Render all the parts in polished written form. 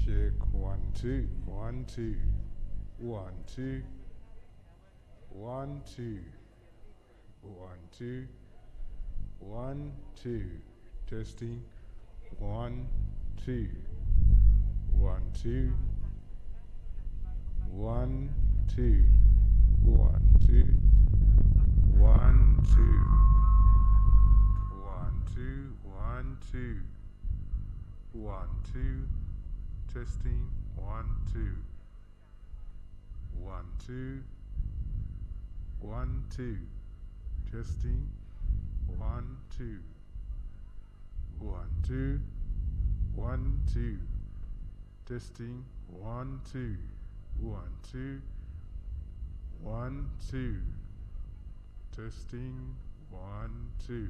Check 1 2 1 2 1 2 1 2 1 2 1 2. Testing 1 2 1 2 1 2 1 2 1 2 1 2 1 2 1 2. Testing 1 2 1 2 1 2. Testing 1 2 1 2 1 2. Testing 1 2 1 2 1 2. Testing 1 2.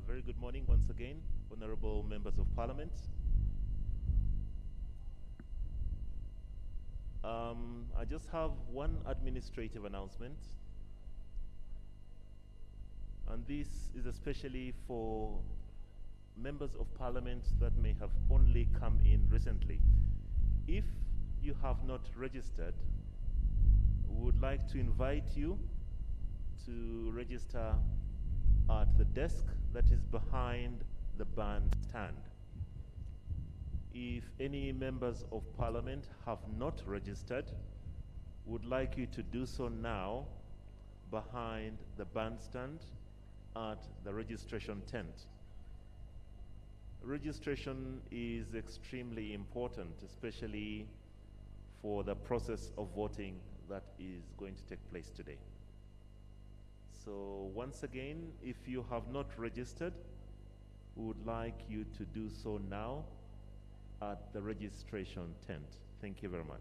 Very good morning once again, honorable members of parliament. I just have one administrative announcement, and this is especially for members of parliament that may have only come in recently. If you have not registered, we would like to invite you to register at the desk that is behind the bandstand. If any members of parliament have not registered, would like you to do so now behind the bandstand at the registration tent. Registration is extremely important, especially for the process of voting that is going to take place today. So once again, if you have not registered, we would like you to do so now at the registration tent. Thank you very much.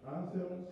Anthems.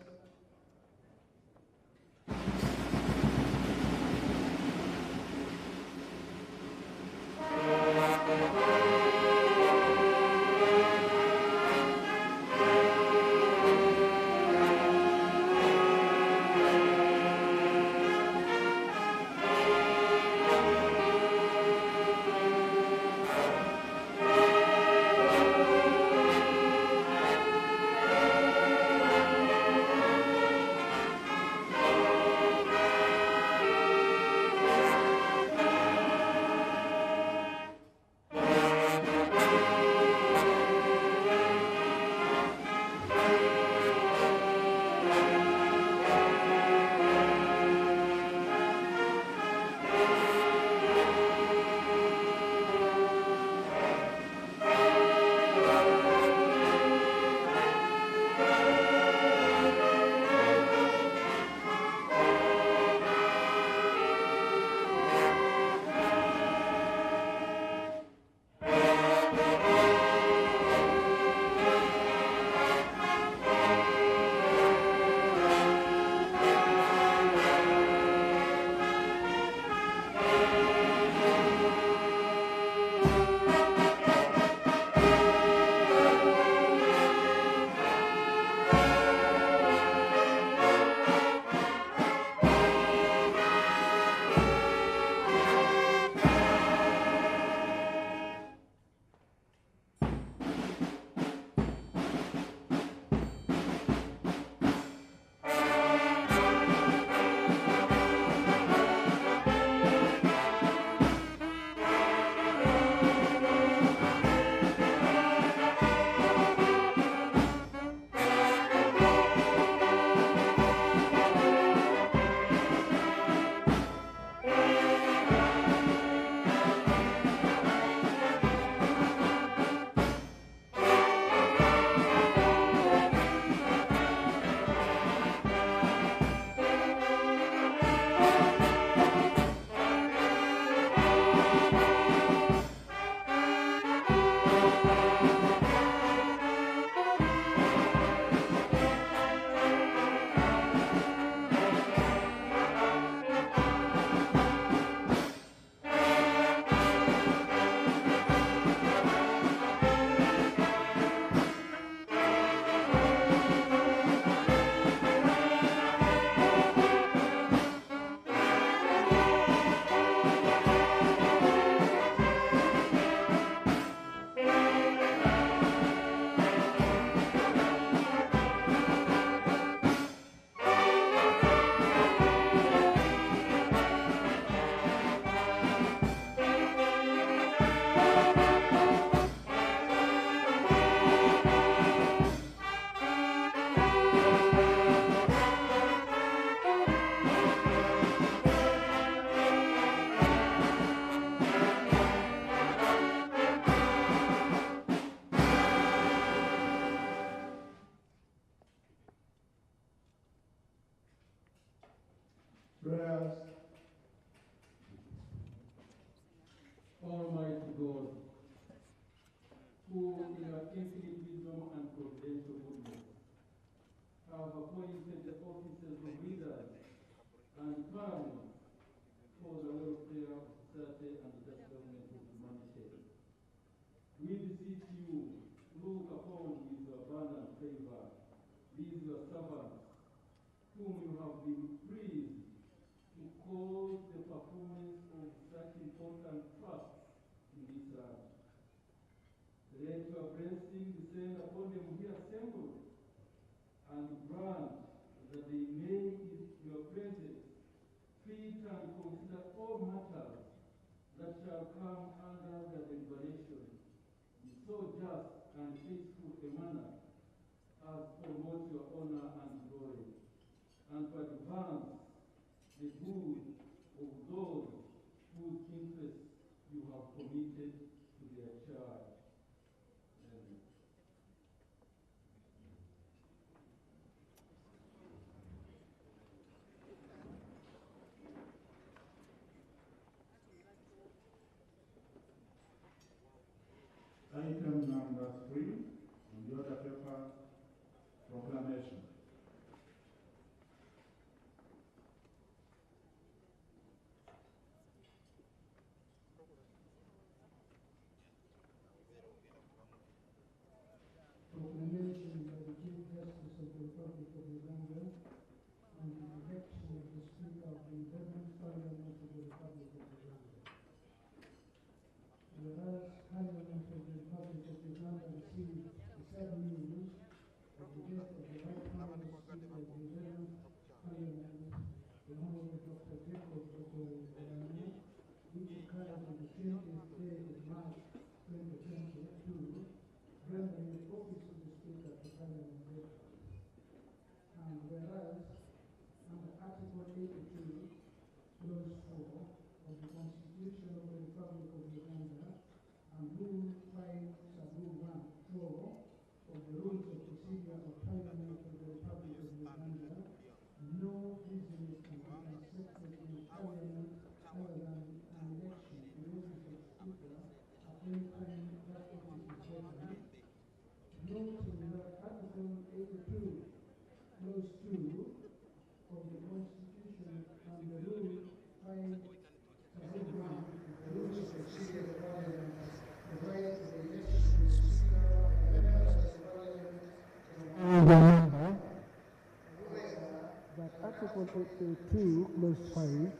Prayers. Almighty God, who in your infinite wisdom and providential goodness have appointed the offices of leaders and parliament for the welfare of society and the development of humanity. We beseech you, look upon with your abundant favor these your servants, whom you have been pleased to cause the performance of such important tasks in this land. Let your blessing descend upon them here assembled, and grant that they may, in your presence, treat and consider all matters that shall come under their deliberation in so just and faithful a manner as promotes your honor and glory, and to advance the good of those whose interests you have committed to their charge. Amen. Item number 3 on the order paper, proclamation. Honorable Member, that Article 82, Clause 5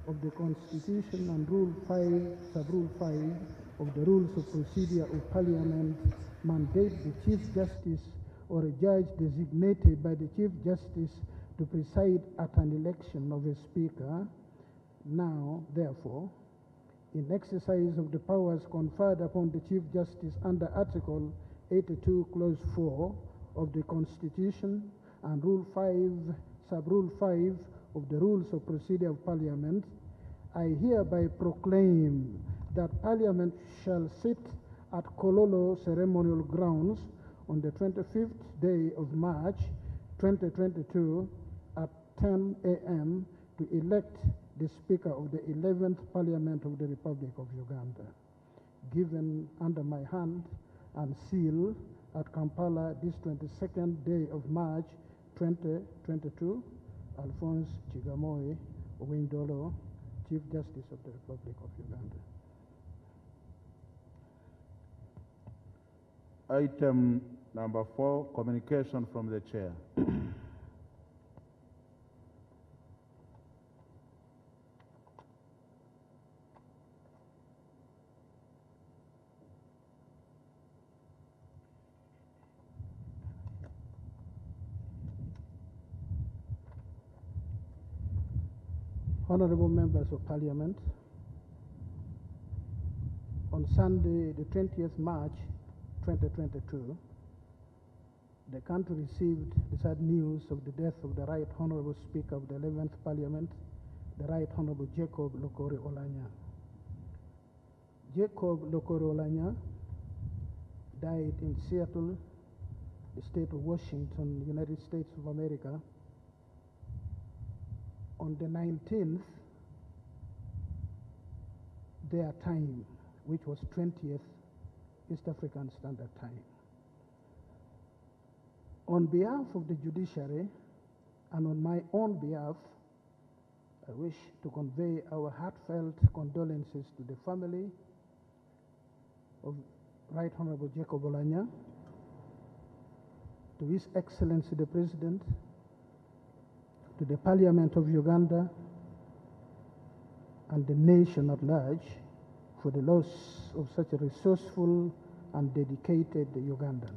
of the Constitution and Rule 5, Sub-Rule 5 of the Rules of Procedure of Parliament mandate the Chief Justice or a judge designated by the Chief Justice to preside at an election of a Speaker. Now, therefore, in exercise of the powers conferred upon the Chief Justice under Article 82, Clause 4 of the Constitution and Rule 5, Sub-Rule 5 of the Rules of Procedure of Parliament, I hereby proclaim that Parliament shall sit at Kololo Ceremonial Grounds on the 25th day of March 2022 at 10 a.m. to elect the Speaker of the 11th Parliament of the Republic of Uganda, given under my hand and seal at Kampala this 22nd day of March 2022, Alphonse Chigamoy Owindolo, Chief Justice of the Republic of Uganda. Item number 4, communication from the chair. Honorable members of Parliament, on Sunday, the 20th March 2022, the country received the sad news of the death of the Right Honorable Speaker of the 11th Parliament, the Right Honorable Jacob Lokore Olanya. Jacob Lokore Olanya died in Seattle, the state of Washington, United States of America, on the 19th, their time, which was 20th East African Standard Time. On behalf of the judiciary and on my own behalf, I wish to convey our heartfelt condolences to the family of Right Honorable Jacob Olanya, to His Excellency the President, to the Parliament of Uganda, and the nation at large for the loss of such a resourceful and dedicated Ugandan.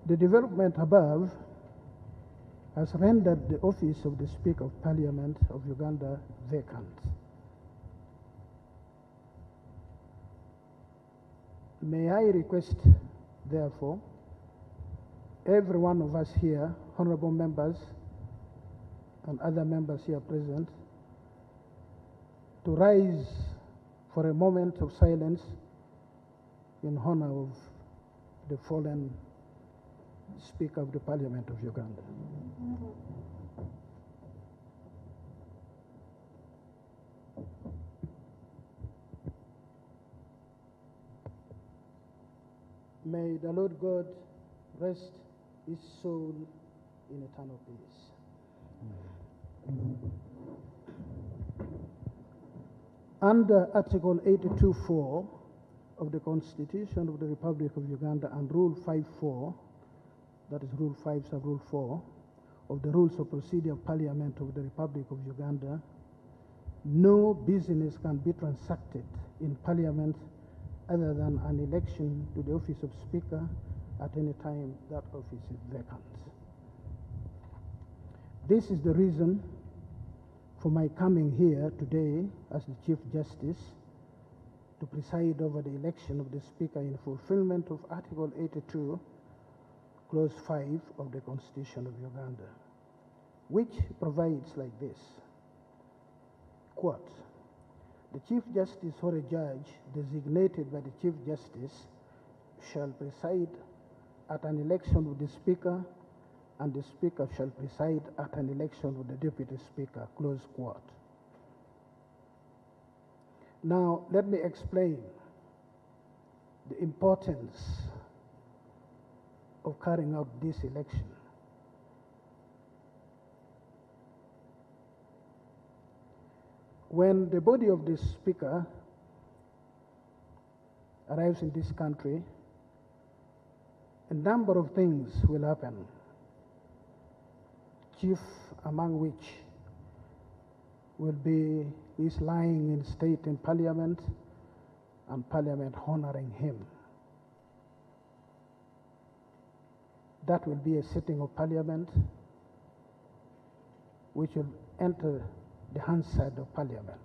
The development above has rendered the office of the Speaker of Parliament of Uganda vacant. May I request, therefore, every one of us here, honorable members and other members here present, to rise for a moment of silence in honor of the fallen Speaker of the Parliament of Uganda. May the Lord God rest his soul in eternal peace. Under Article 82.4 of the Constitution of the Republic of Uganda and Rule 5.4, that is Rule 5 Sub-Rule 4, of the Rules of Procedure of Parliament of the Republic of Uganda, no business can be transacted in Parliament other than an election to the office of Speaker at any time that office is vacant. This is the reason for my coming here today as the Chief Justice to preside over the election of the Speaker in fulfillment of Article 82, Clause 5 of the Constitution of Uganda, which provides like this, quote, "The Chief Justice or a judge designated by the Chief Justice shall preside at an election of the Speaker, and the Speaker shall preside at an election of the Deputy Speaker," close quote. Now, let me explain the importance of carrying out this election. When the body of the Speaker arrives in this country a number of things will happen, chief among which will be his lying in state in Parliament and Parliament honoring him. That will be a sitting of Parliament which will enter the Hansard of Parliament.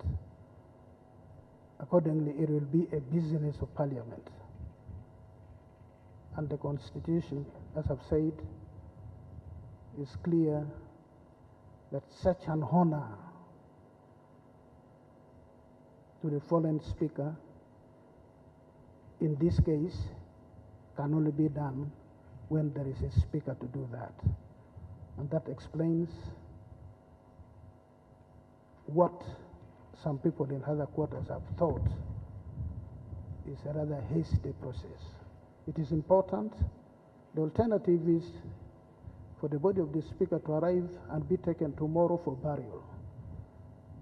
Accordingly, it will be a business of Parliament. And the Constitution, as I've said, is clear that such an honor to the fallen Speaker, in this case, can only be done when there is a Speaker to do that. And that explains what some people in other quarters have thought is a rather hasty process. It is important. The alternative is for the body of the Speaker to arrive and be taken tomorrow for burial.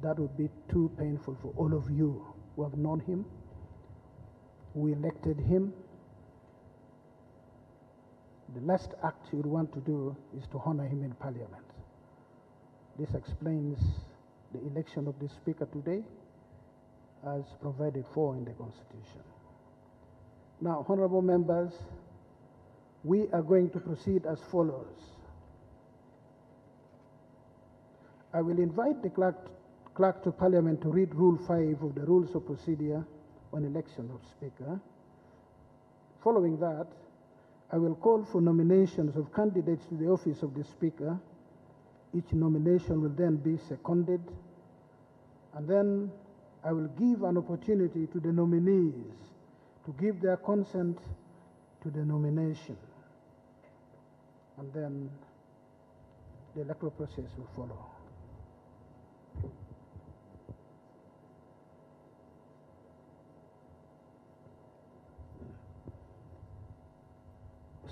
That would be too painful for all of you who have known him, who elected him. The last act you would want to do is to honor him in Parliament. This explains the election of the Speaker today as provided for in the Constitution. Now, honorable members, we are going to proceed as follows. I will invite the clerk to Parliament to read Rule 5 of the Rules of Procedure on election of Speaker. Following that, I will call for nominations of candidates to the office of the Speaker. Each nomination will then be seconded, and then I will give an opportunity to the nominees to give their consent to the nomination, and then the electoral process will follow.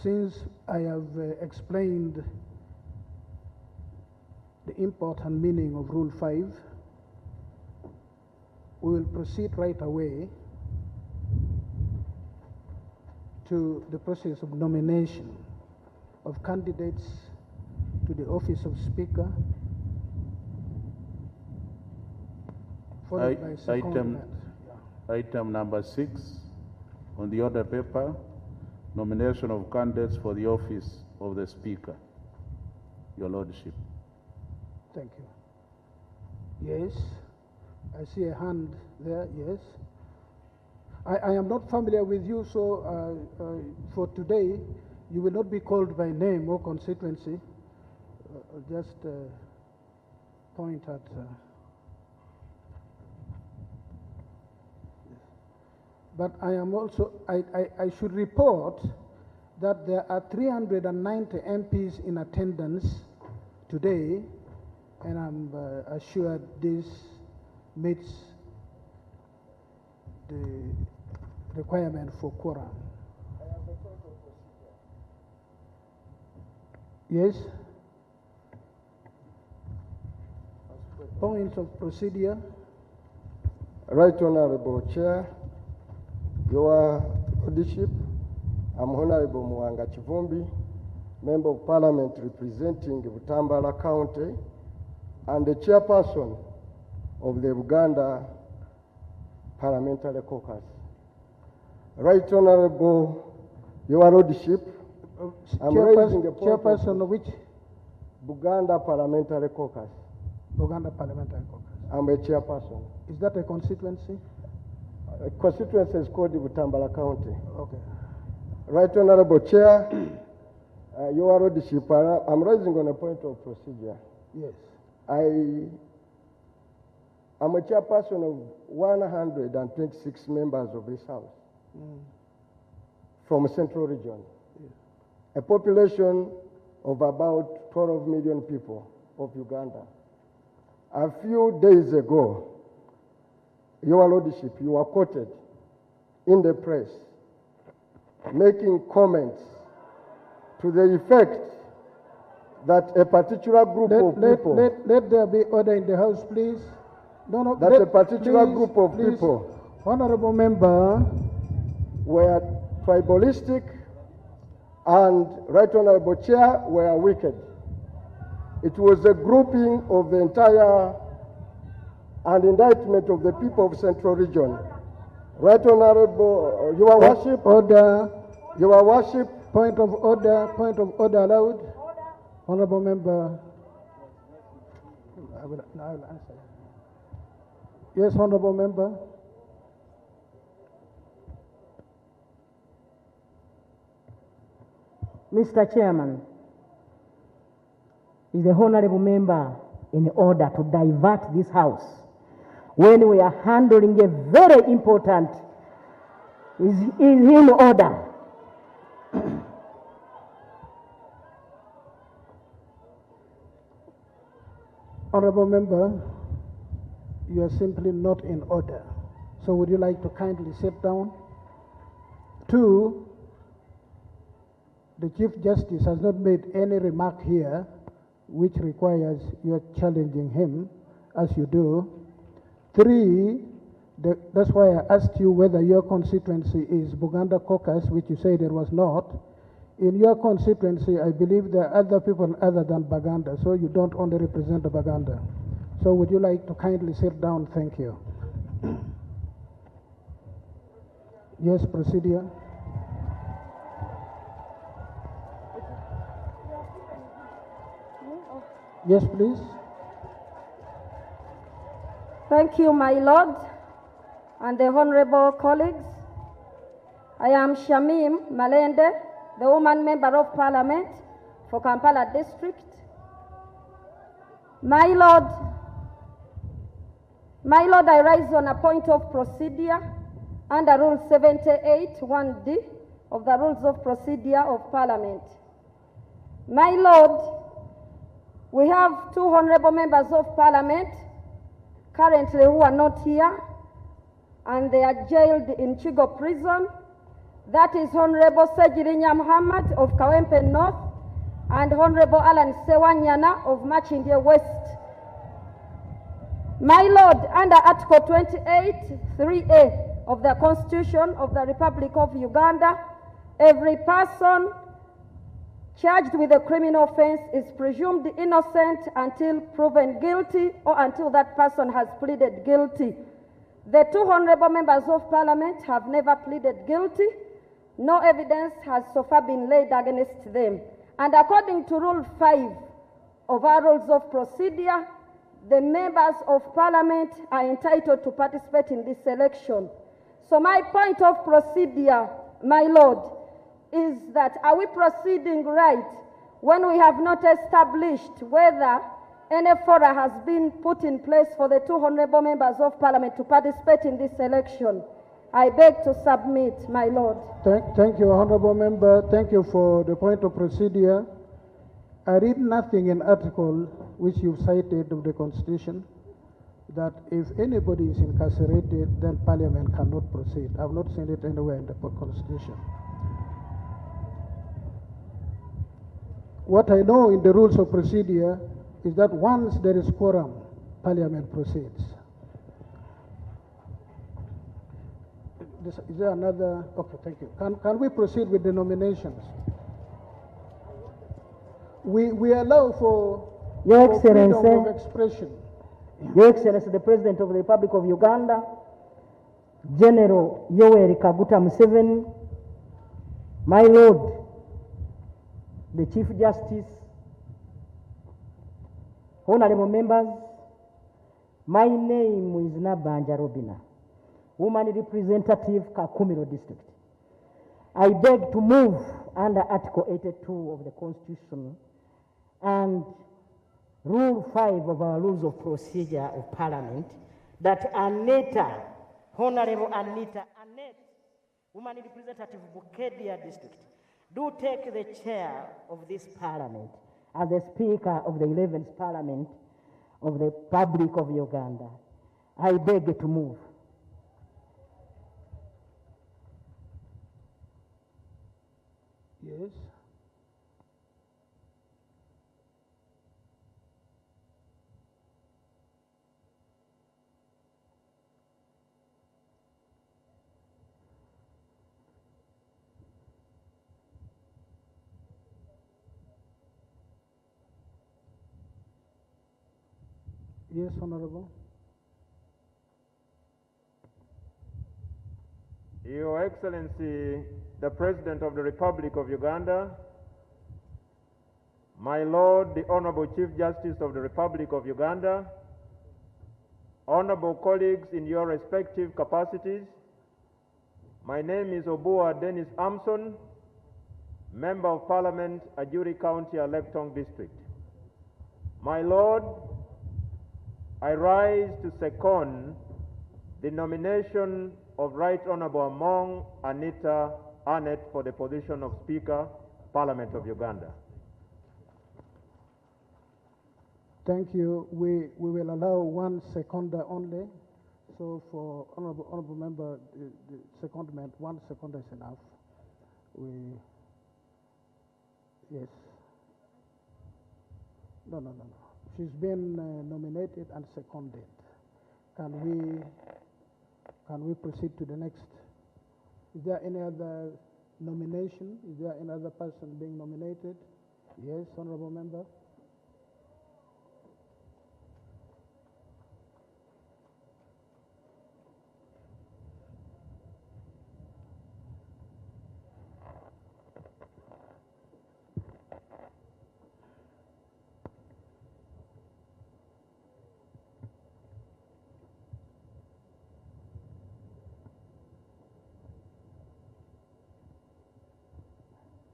Since I have explained the import and meaning of Rule 5, we will proceed right away to the process of nomination of candidates to the office of Speaker, followed by secondment. Item number 6 on the order paper, nomination of candidates for the office of the Speaker. Your Lordship. Thank you. Yes, I see a hand there, yes. I am not familiar with you, so for today, you will not be called by name or constituency. Just point at... But I am also, I should report that there are 390 MPs in attendance today, and I'm assured this meets the requirement for quorum. Yes? Points of procedure. Right Honorable Chair, Your Lordship, I'm Honorable Mwanga Chivumbi, Member of Parliament representing Butambala County and the Chairperson of the Uganda Parliamentary Caucus. Right Honorable Your Lordship, I'm raising a point Chairperson of which? Buganda Parliamentary Caucus. Buganda Parliamentary Caucus. I'm a chairperson. Is that a constituency? A constituency is called Butambala County. Okay. Right Honorable Chair, Your Lordship, I'm raising on a point of procedure. Yes. I'm a chairperson of 126 members of this House from Central Region, a population of about 12 million people of Uganda. A few days ago, Your Lordship, you were quoted in the press making comments to the effect that a particular group of people... Let there be order in the House, please. No, that a particular group of people... Honorable Member... were tribalistic and Right Honorable Chair were wicked. It was a grouping of the entire and indictment of the people of Central Region. Right Honorable, Your Worship. Order. Your Worship. Point of order allowed. Honorable Member. I will answer. Yes, Honorable Member. Mr. Chairman, is the honorable member in order to divert this house when we are handling a very important, is in order. Honorable Member, you are simply not in order. So would you like to kindly sit down? 2, the Chief Justice has not made any remark here which requires your challenging him, as you do. 3, that's why I asked you whether your constituency is Buganda Caucus, which you said it was not. In your constituency, I believe there are other people other than Baganda, so you don't only represent the Baganda. So would you like to kindly sit down? Thank you. Yes, procedure. Yes, please. Thank you, my Lord, and the honorable colleagues. I am Shamim Malende, the woman member of parliament for Kampala district. My Lord, I rise on a point of procedure under Rule 78, 1D of the Rules of Procedure of Parliament. My Lord, we have 2 honorable members of parliament currently who are not here, and they are jailed in Chigo prison. That is Honorable Sejirinya Muhammad of Kawempe North and Honorable Alan Sewanyana of Machindye West. My Lord, under Article 28, 3A of the Constitution of the Republic of Uganda, every person charged with a criminal offense is presumed innocent until proven guilty or until that person has pleaded guilty. The 2 honorable members of parliament have never pleaded guilty. No evidence has so far been laid against them. And according to Rule 5 of our Rules of Procedure, the members of parliament are entitled to participate in this election. So my point of procedure, my Lord, is that are we proceeding right when we have not established whether any fora has been put in place for the 2 honorable members of parliament to participate in this election? I beg to submit, my Lord. Thank you, honorable member. Thank you for the point of procedure. I read nothing in article which you've cited of the Constitution that if anybody is incarcerated, then parliament cannot proceed. I've not seen it anywhere in the Constitution. What I know in the rules of procedure is that once there is quorum, parliament proceeds. Is there another? Okay, thank you. Can we proceed with the nominations? We allow for Your freedom of Excellency, expression. Your Excellency, the President of the Republic of Uganda, General Yoweri Kaguta Museveni, my Lord, the Chief Justice, honorable members, my name is Nabanja Robina, woman representative Kakumiro district. I beg to move under Article 82 of the Constitution and Rule 5 of our Rules of Procedure of Parliament that Aneta, Honorable Aneta Annette, woman representative Bukedia district, do take the chair of this parliament as the Speaker of the 11th Parliament of the Republic of Uganda. I beg to move. Yes. Yes, Honorable. Your Excellency, the President of the Republic of Uganda, my Lord, the Honorable Chief Justice of the Republic of Uganda, honorable colleagues in your respective capacities, my name is Obua Dennis Amson, Member of Parliament, Ajuri County, Aleptong District. My Lord, I rise to second the nomination of Right Honorable Among Anita Annette for the position of Speaker, Parliament of Uganda. Thank you. We will allow one seconder only. So for honorable member, the secondment, 1 second is enough. Yes. No. She's been nominated and seconded. Can we proceed to the next? Is there any other nomination? Is there any other person being nominated? Yes, honorable member.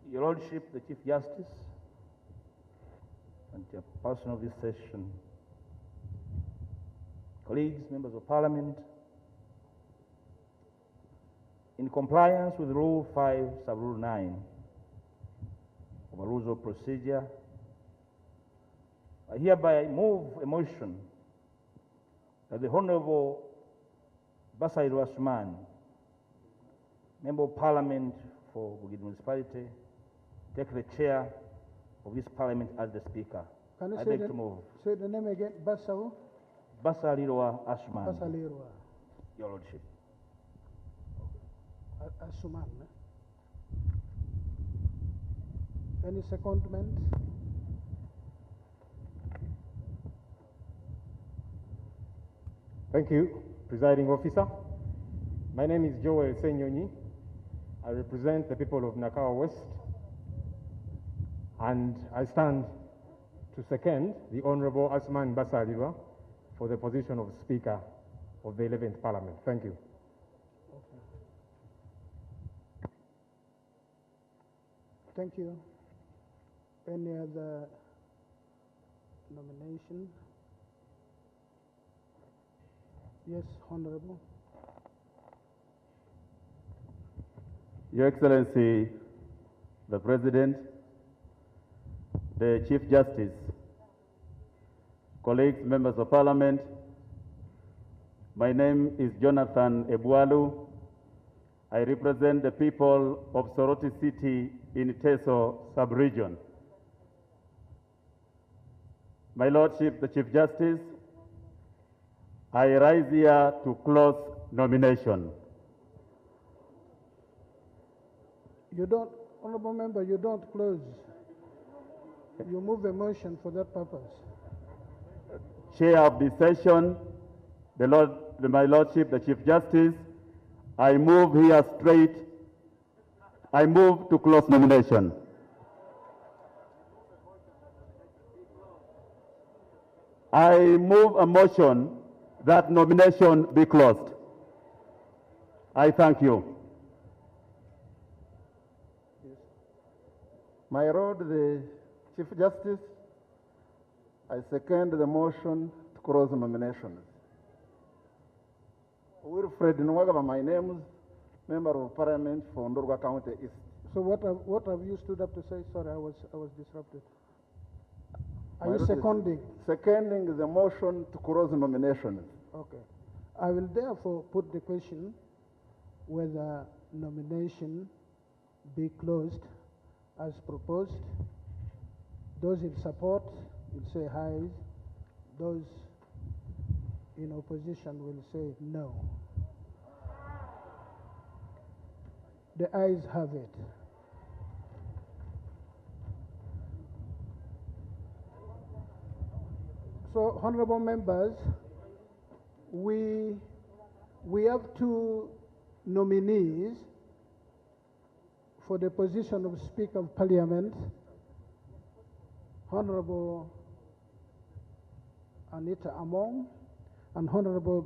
Your Lordship, the Chief Justice, and chairperson of this session, colleagues, members of Parliament, in compliance with Rule 5, Sub-Rule 9 of the Rules of Procedure, I hereby move a motion that the Honorable Basairu Asuman, Member of Parliament for Bugid Municipality, take the chair of this Parliament as the Speaker. Can you I say beg to move. Say the name again, Basau? Basairu Asuman, Basalirwa. Your Lordship. Asuman. Any secondment? Thank you, Presiding Officer. My name is Joel Senyonyi. I represent the people of Nakawa West, and I stand to second the Honorable Asuman Basalirwa for the position of Speaker of the 11th Parliament. Thank you. Thank you. Any other nomination? Yes, Honorable. Your Excellency, the President, the Chief Justice, colleagues, members of Parliament, my name is Jonathan Ebualu. I represent the people of Soroti City in Teso sub-region. My Lordship, the Chief Justice, I rise here to close nomination. You don't, Honorable Member, you don't close. You move a motion for that purpose. Chair of the session, my Lordship, the Chief Justice, I move here straight. I move to close nomination. I move a motion that nomination be closed. I thank you. My Lord, the Chief Justice, I second the motion to close nominations. Wilfred Nwagaba, my name is Member of Parliament for Ndorwa County East. So what have you stood up to say? Sorry, I was disrupted. Are My you Lord, seconding? Seconding the motion to close nominations. Okay. I will therefore put the question whether nomination be closed as proposed. Those in support will say aye. Those in opposition will say no. The ayes have it. So So, honorable members, we have two nominees for the position of Speaker of Parliament, Honorable Anita Among and Honorable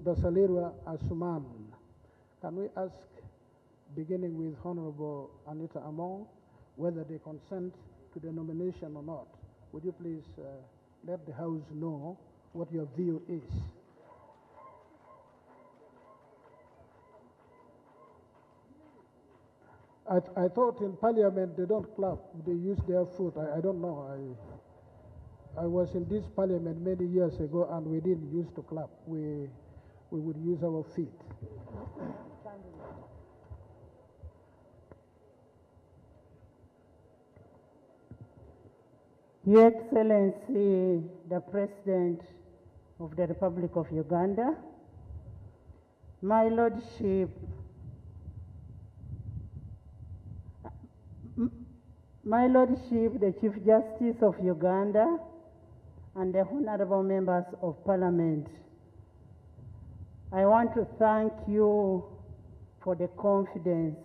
Basalirwa Asuman. Can we ask, beginning with Honorable Anita Among, whether they consent to the nomination or not? Would you please let the House know what your view is? I thought in Parliament they don't clap, they use their foot. I don't know. I was in this Parliament many years ago and we didn't used to clap. We would use our feet. Your Excellency, the President of the Republic of Uganda, My Lordship, My Lordship, the Chief Justice of Uganda, and the honorable members of Parliament, I want to thank you for the confidence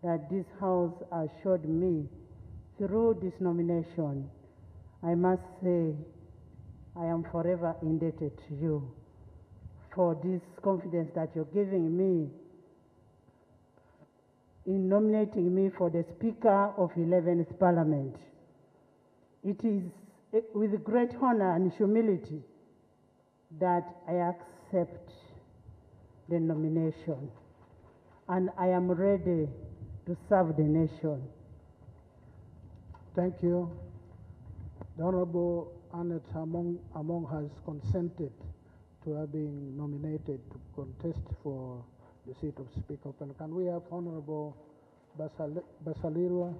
that this House has showed me through this nomination. I must say, I am forever indebted to you for this confidence that you're giving me in nominating me for the Speaker of 11th Parliament. It is with great honor and humility that I accept the nomination, and I am ready to serve the nation. Thank you. The Honorable Annette Among has consented to her being nominated to contest for the seat of Speaker. Can we have Honorable Basalirwa?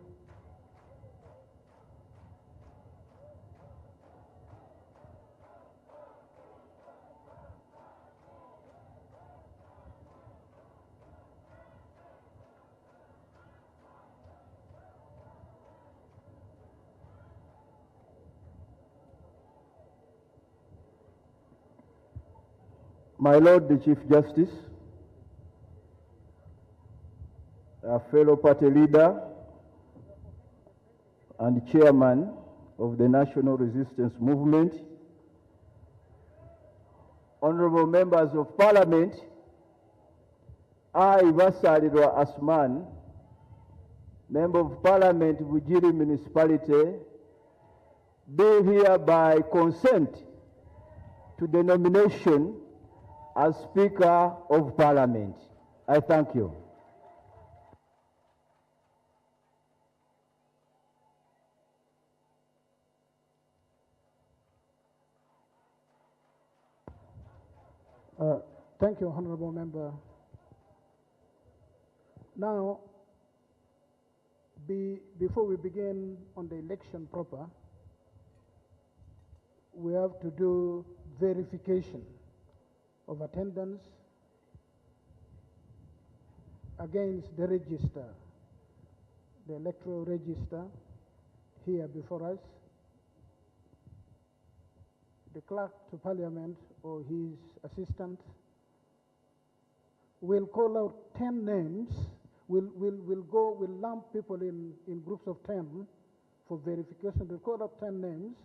My Lord the Chief Justice, a fellow party leader and chairman of the National Resistance Movement, honorable members of Parliament, I, Basalirwa Asuman, Member of Parliament, Bugiri Municipality, do hereby consent to the nomination as Speaker of Parliament. I thank you. Thank you, Honorable Member. Now, before we begin on the election proper, we have to do verification of attendance against the register, the electoral register here before us. The clerk to Parliament or his assistant will call out 10 names. We'll lump people in groups of 10 for verification. We'll call out 10 names,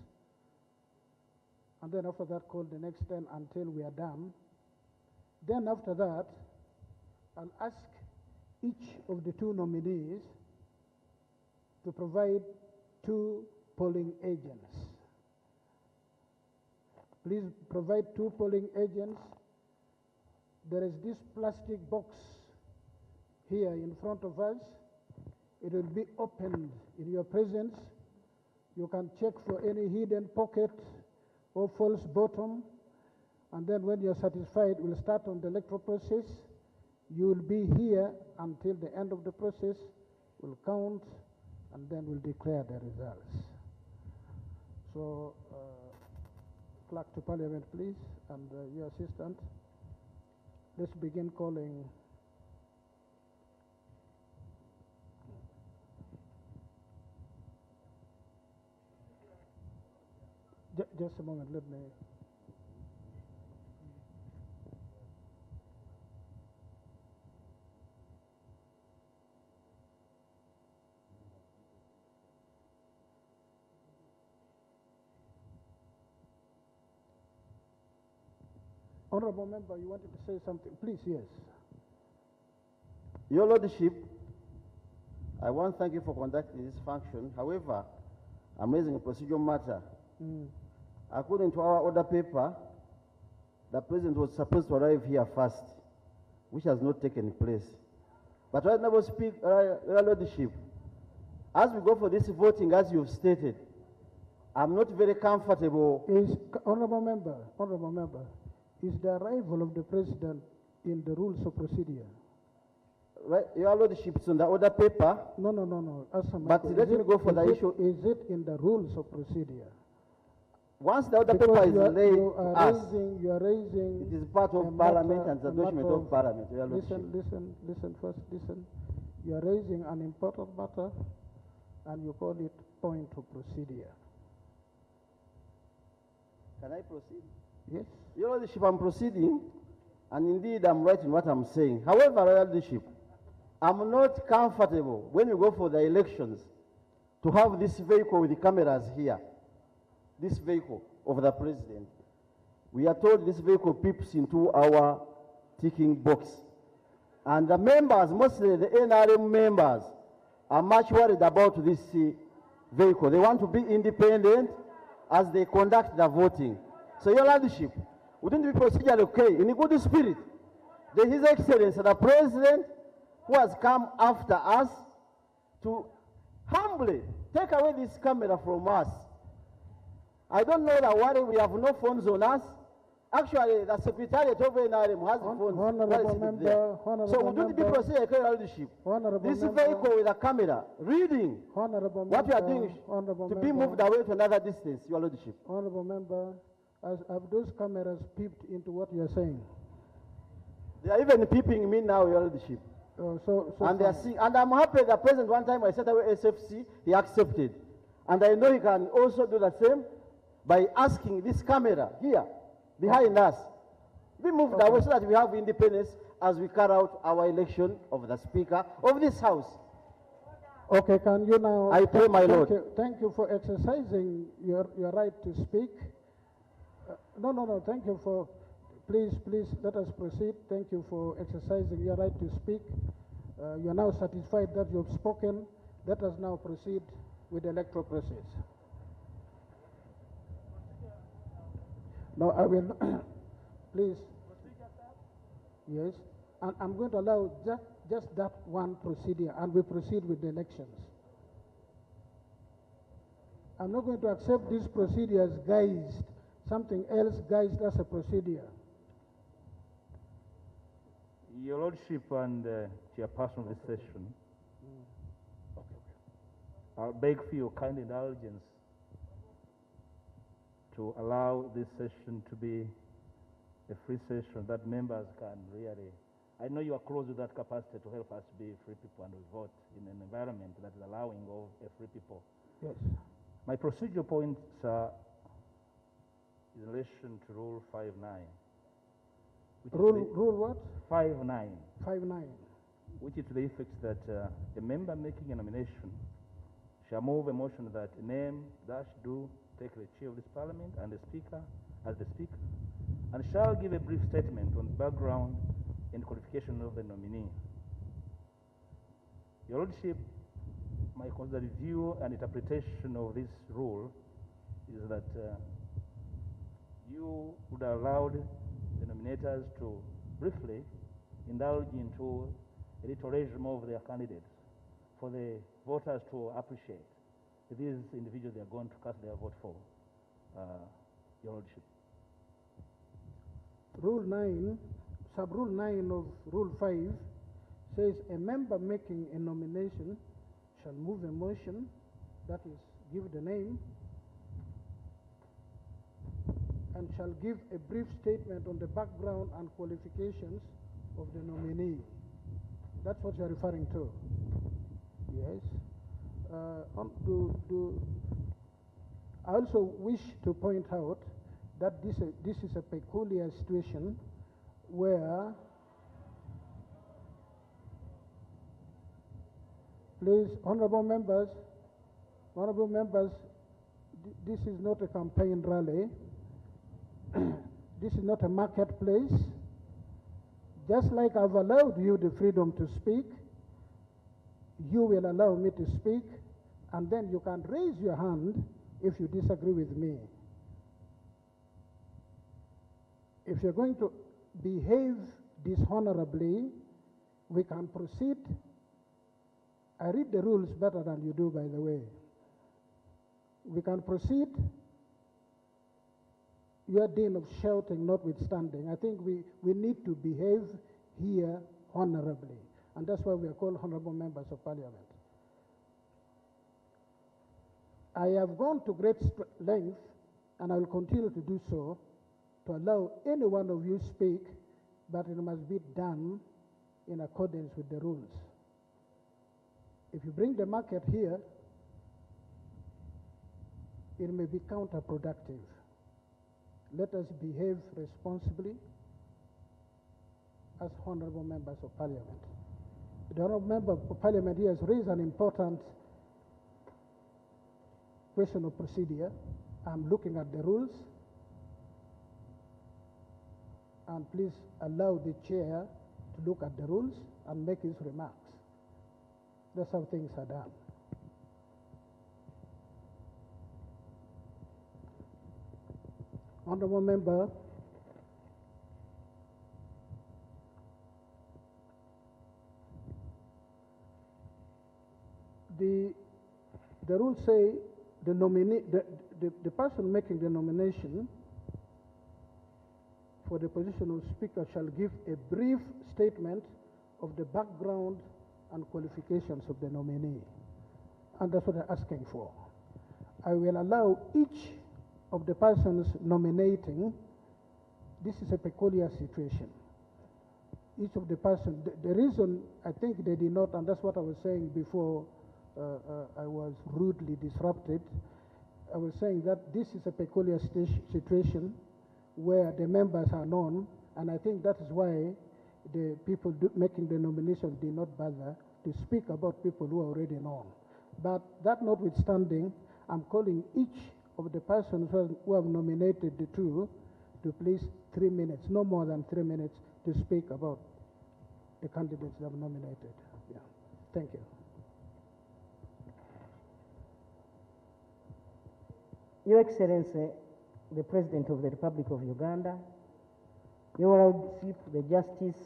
and then after that call the next 10 until we are done. Then after that, I'll ask each of the two nominees to provide 2 polling agents. Please provide 2 polling agents. There is this plastic box here in front of us. It will be opened in your presence. You can check for any hidden pocket or false bottom. And then when you're satisfied, we'll start on the electoral process. You will be here until the end of the process. We'll count, and then we'll declare the results. So, Clerk to Parliament, please, and your assistant. Let's begin calling. just a moment, let me. Honorable member, you wanted to say something? Please, yes. Your Lordship, I want to thank you for conducting this function. However, I'm raising a procedural matter. According to our order paper, the President was supposed to arrive here first, which has not taken place. But right now, Your Lordship, as we go for this voting, as you've stated, I'm not very comfortable. Honorable member, is the arrival of the President in the rules of procedure? Right, Your Lordship, it's on the order paper. No. But let me go for the issue. Is it in the rules of procedure? Once the order paper is laid to us, you are raising. it is part of Parliament and the document of Parliament. Your Lordship. Listen first. You are raising an important matter, and you call it point of procedure. Can I proceed? Yes. Your Lordship, I'm proceeding, and indeed I'm right in what I'm saying. However, Your Lordship, I'm not comfortable when you go for the elections to have this vehicle with the cameras here, this vehicle of the President. We are told this vehicle peeps into our ticking box. And the members, mostly the NRM members, are much worried about this vehicle. They want to be independent as they conduct the voting. So, Your Lordship, wouldn't it be procedurally okay, in a good spirit, that His Excellency, the President, who has come after us, to humbly take away this camera from us? I don't know that worry, we have no phones on us. Actually, the Secretariat of NRM has phones. So wouldn't it be procedurally, Your Lordship? This vehicle with a camera, reading what you are doing to be moved away to another distance, Your Lordship. Honorable member, have those cameras peeped into what you are saying? They are even peeping me now, Your Lordship. And they are seeing, and I'm happy the President, one time I set away SFC, he accepted. And I know he can also do the same by asking this camera here, behind us, be moved away so that we have independence as we carry out our election of the Speaker of this House. Okay, can you now... I pray, my Lord. Thank you for exercising your right to speak. No, thank you for... Please, let us proceed. Thank you for exercising your right to speak. You are now satisfied that you have spoken. Let us now proceed with the electoral process. No, I will... Please. Yes. And I'm going to allow just that one procedure, and we proceed with the elections. I'm not going to accept this procedure as guised, something else guised as a procedure. Your Lordship and Chairperson of this session, I'll beg for your kind indulgence to allow this session to be a free session that members can really... I know you are close to that capacity to help us be free people and we vote in an environment that is allowing of a free people. Yes. My procedural points are in relation to Rule 5.9. Rule what? 5.9. 5.9. Which is to the effect that a member making a nomination shall move a motion that a name dash do take the chair of this parliament and the speaker as the speaker, and shall give a brief statement on the background and qualification of the nominee. Your Lordship, my considered view and interpretation of this rule is that you would have allowed the nominators to briefly indulge into a little resume of their candidates for the voters to appreciate these individuals they are going to cast their vote for, Your Lordship. Rule 9, sub-rule 9 of Rule 5 says a member making a nomination shall move a motion, that is, give the name, and shall give a brief statement on the background and qualifications of the nominee. That's what you're referring to. Yes. I also wish to point out that this is a peculiar situation where, please, honorable members, this is not a campaign rally. This is not a marketplace. Just like I've allowed you the freedom to speak, you will allow me to speak, and then you can raise your hand if you disagree with me. If you're going to behave dishonorably, we can proceed. I read the rules better than you do, by the way. We can proceed. Your din of shouting notwithstanding, I think we need to behave here honorably. And that's why we are called honorable members of parliament. I have gone to great length, and I will continue to do so, to allow any one of you speak, but it must be done in accordance with the rules. If you bring the market here, it may be counterproductive. Let us behave responsibly as honorable members of parliament. The honorable member of parliament here has raised an important question of procedure. I'm looking at the rules, and please allow the chair to look at the rules and make his remarks. That's how things are done. Honorable member, the rules say the person making the nomination for the position of speaker shall give a brief statement of the background and qualifications of the nominee. And that's what I'm asking for. I will allow each of the persons nominating. This is a peculiar situation. Each of the persons, the reason I think they did not, and that's what I was saying before I was rudely disrupted, I was saying that this is a peculiar situation where the members are known, and I think that is why the people making the nomination did not bother to speak about people who are already known. But that notwithstanding, I'm calling each of the persons who have nominated the two to please 3 minutes, no more than 3 minutes, to speak about the candidates they have nominated. Yeah. Thank you. Your Excellency, the President of the Republic of Uganda, Your Lordship, the Justice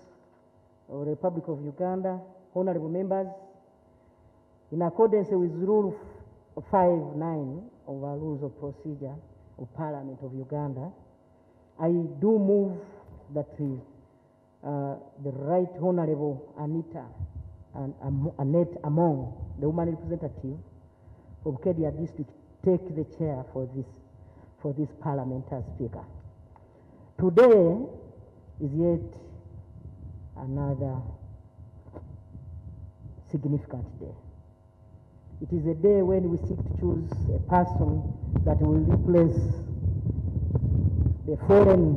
of the Republic of Uganda, honorable members, in accordance with Rule 5.9 of our Rules of Procedure of Parliament of Uganda, I do move that the Right Honorable Anita and Annette Among, the woman representative of Kedia District, take the chair for this Parliament as Speaker. Today is yet another significant day. It is a day when we seek to choose a person that will replace the fallen,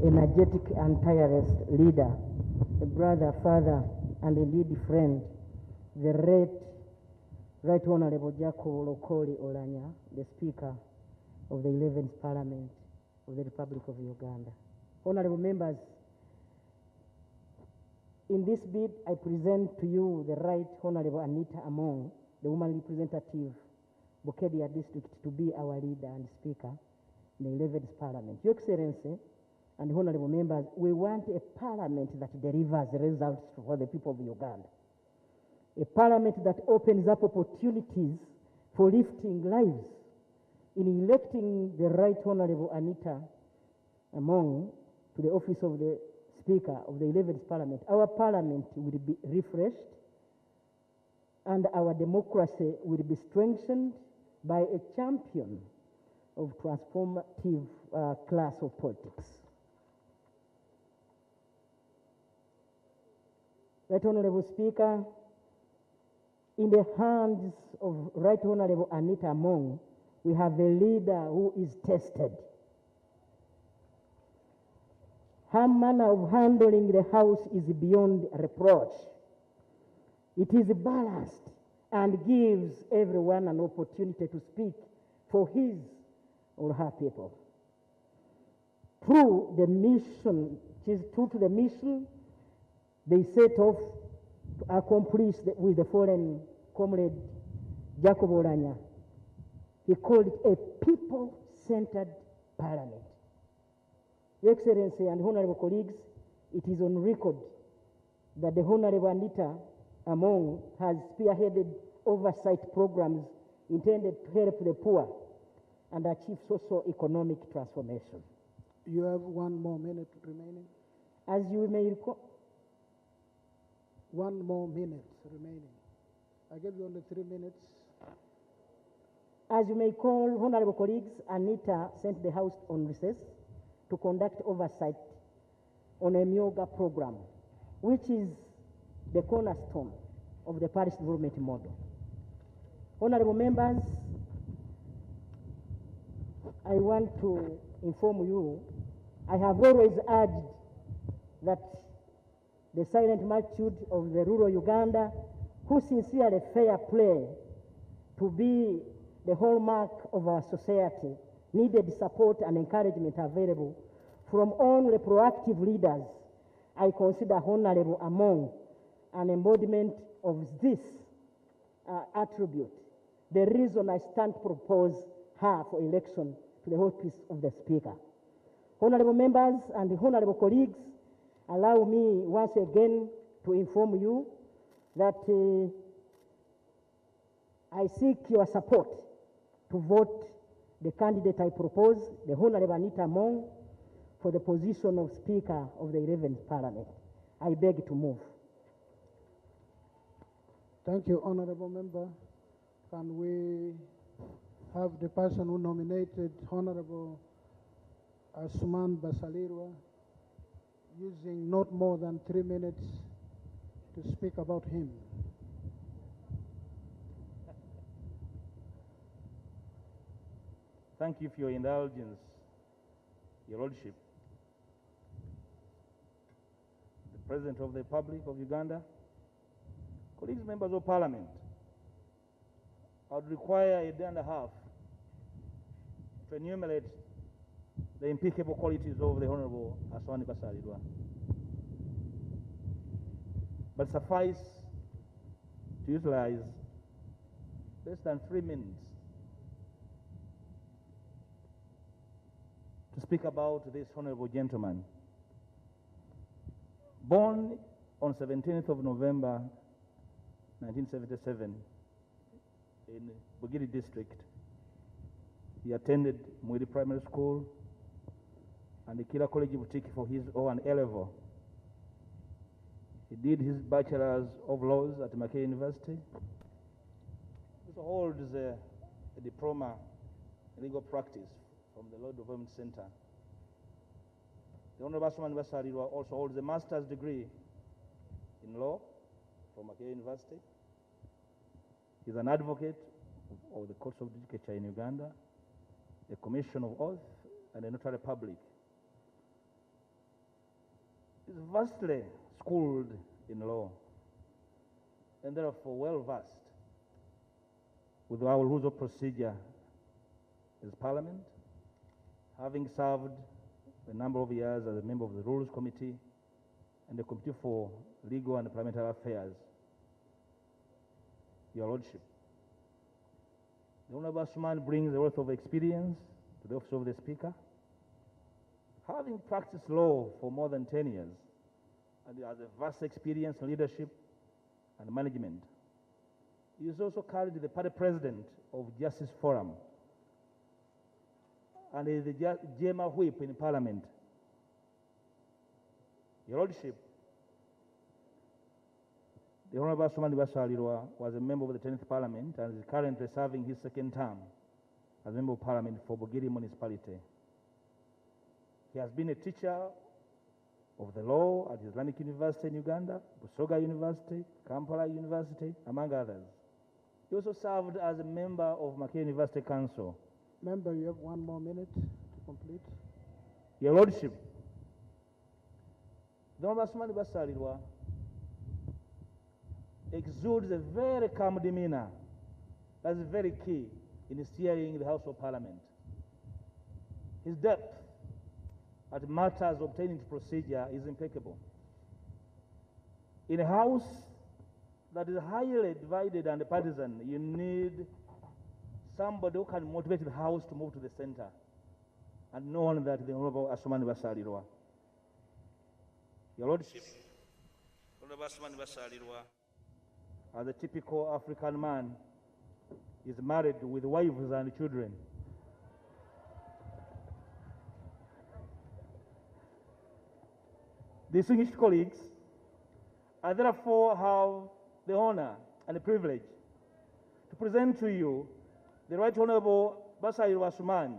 energetic and tireless leader, a brother, father, and indeed friend, the Right Honorable Jacob Lokoli Olanya, the Speaker of the 11th Parliament of the Republic of Uganda. Honorable members, in this bid, I present to you the Right Honorable Anita Among, the woman representative, Bukedia District, to be our leader and Speaker in the 11th Parliament. Your Excellency and honorable members, we want a Parliament that delivers results for the people of Uganda. A Parliament that opens up opportunities for lifting lives. In electing the Right Honorable Anita Among to the office of the Speaker of the 11th Parliament, our Parliament will be refreshed and our democracy will be strengthened by a champion of transformative class of politics. Right Honorable Speaker, in the hands of Right Honorable Anita Among We have a leader who is tested. Her manner of handling the House is beyond reproach. It is balanced and gives everyone an opportunity to speak for his or her people. True to the mission they set off to accomplish with the foreign comrade Jacob Oranya. He called it a people-centered parliament. Your Excellency and honorable colleagues, it is on record that the Honorable Anita Among has spearheaded oversight programs intended to help the poor and achieve socio-economic transformation. You have 1 more minute remaining. As you may recall, 1 more minute remaining. I gave you only 3 minutes. as you may call, honorable colleagues, Anita sent the House on recess to conduct oversight on a Myoga program, which is the cornerstone of the parish development model. Honorable members, I want to inform you, I have always urged that the silent multitude of the rural Uganda, who sincerely fair play to be the hallmark of our society, needed support and encouragement available from only proactive leaders. I consider Honorable Among an embodiment of this attribute. The reason I stand to propose her for election to the office of the Speaker. Honorable members and honorable colleagues, allow me once again to inform you that I seek your support to vote the candidate I propose, the Honorable Anita Among, for the position of Speaker of the 11th Parliament. I beg to move. Thank you, honorable member. Can we have the person who nominated Honorable Asuman Basalirwa using not more than 3 minutes to speak about him? Thank you for your indulgence, Your Lordship. The President of the Republic of Uganda, colleagues, members of Parliament, I would require a day and a half to enumerate the impeccable qualities of the Honorable Asuman Basalirwa. But suffice to utilize less than 3 minutes to speak about this honorable gentleman. Born on 17th of November 1977 in Bugiri district, he attended Mwiri Primary School and the Kira College Boutique for his O and A level. He did his Bachelor's of Laws at Mackay University. He also holds a diploma in legal practice from the Law Development Center. The Honorable Asuman Basalirwa also holds a master's degree in law from Mackay University. He's an advocate of the courts of judicature in Uganda, a commission of oath, and a notary public. He's vastly schooled in law and therefore well versed with our rules of procedure as Parliament, having served a number of years as a member of the Rules Committee and the Committee for Legal and Parliamentary Affairs. Your Lordship, the Honorable Asuman brings a wealth of experience to the office of the Speaker. Having practiced law for more than 10 years, and he has a vast experience in leadership and management. He is also currently the party president of Justice Forum and is the GMA whip in Parliament. Your Lordship, the Honorable Asuman Basalirwa was a member of the 10th Parliament and is currently serving his second term as Member of Parliament for Bugiri Municipality. He has been a teacher of the law at Islamic University in Uganda, Busoga University, Kampala University, among others. He also served as a member of Mackay University Council Member, you have 1 more minute to complete. Your Lordship, the Honorable Asumani Basalirwa exudes a very calm demeanor. That's very key in steering the House of Parliament. His depth at matters obtaining to procedure is impeccable. In a House that is highly divided and partisan, you need somebody who can motivate the House to move to the center. And no one that the Honorable Asumani Basalirwa. Your Lordship, Honorable Asumani Basalirwa, as a typical African man, is married with wives and children. Distinguished colleagues, I therefore have the honor and the privilege to present to you the Right Honorable Basalirwa Asumani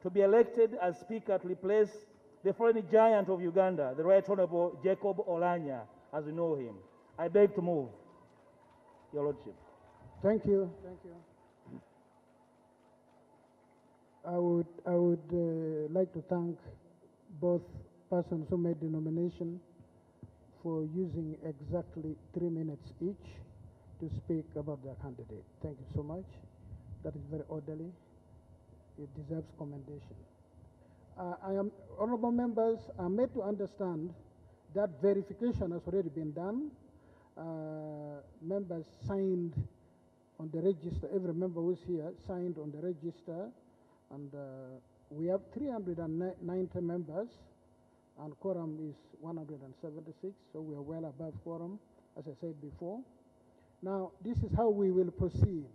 to be elected as Speaker to replace the foreign giant of Uganda, the Right Honorable Jacob Oulanyah, as we know him. I beg to move, Your Lordship. Thank you. Thank you. I would like to thank both persons who made the nomination for using exactly 3 minutes each to speak about their candidate. Thank you so much. That is very orderly. It deserves commendation. Honorable members, I'm made to understand that verification has already been done. Members signed on the register. Every member who's here signed on the register, and we have 390 members, and quorum is 176, so we are well above quorum, as I said before. Now, this is how we will proceed.